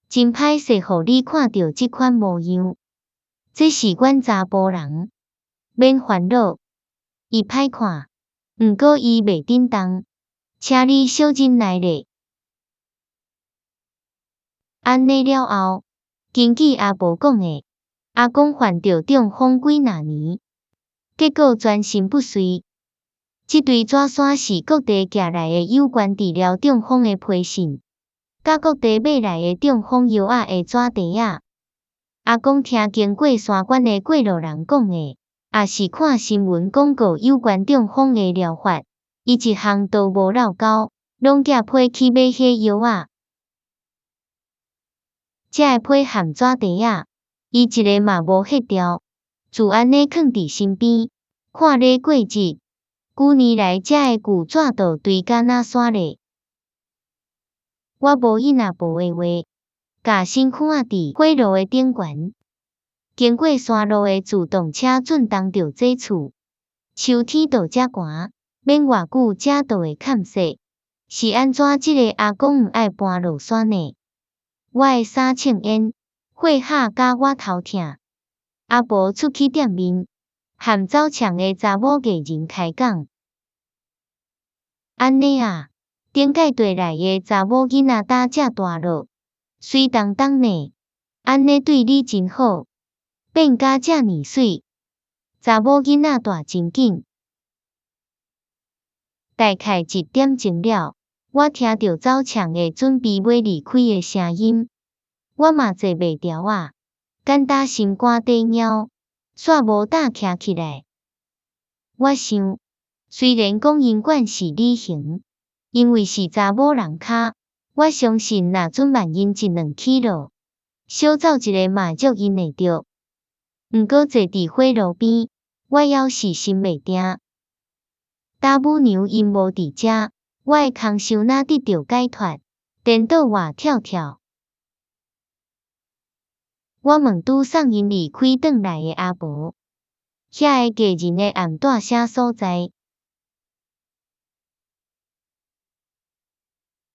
真歹势，互你看到即款模样。这是阮查甫人，免烦恼。伊歹看，毋过伊袂振动，请你小忍耐咧。安尼了后，根据阿婆讲的，阿公患着中风几若年，结果全身不遂。即堆纸伞是各地寄来的有关治疗中风的批信，甲各地买来的中风药仔的纸袋仔。阿公听经过山关的过路人讲的，也是看新闻广告有关中风的疗法，伊一项都无落到，拢寄批去买迄药仔。这个批含纸袋仔，伊一个嘛无迄条，就安尼囥伫身边，看咧过日。几年来，这个旧纸都堆甲若山咧。我无应阿婆的话，甲身躯仔伫火炉的顶悬，经过山路的自动车震动着这厝。秋天都遮寒，免偌久遮都会砍雪。是安怎即个阿公毋爱搬落山呢？我的衫穿烟，火吓甲我头痛。阿婆出去店面，和走墙的查某艺人开讲。安尼啊，顶届地内的查某囡仔搭遮大落，水当当呢，安尼对你真好，变甲遮尔水。查某囡仔大真紧。大概1点钟了，我听到走墙的准备要离开的声音，我嘛坐袂牢啊，简单心肝底猫，煞无胆徛起来。我想，虽然讲医院是旅行，因为是查某人脚，我相信若准万因1-2起落，小走一个嘛足因会着。毋过坐伫火炉边，我还是心袂定。大母娘因无伫遮，我的空想哪得到解脱，颠倒活跳跳。我问拄送因离开转来的阿婆，遐个艺人的暗带啥所在？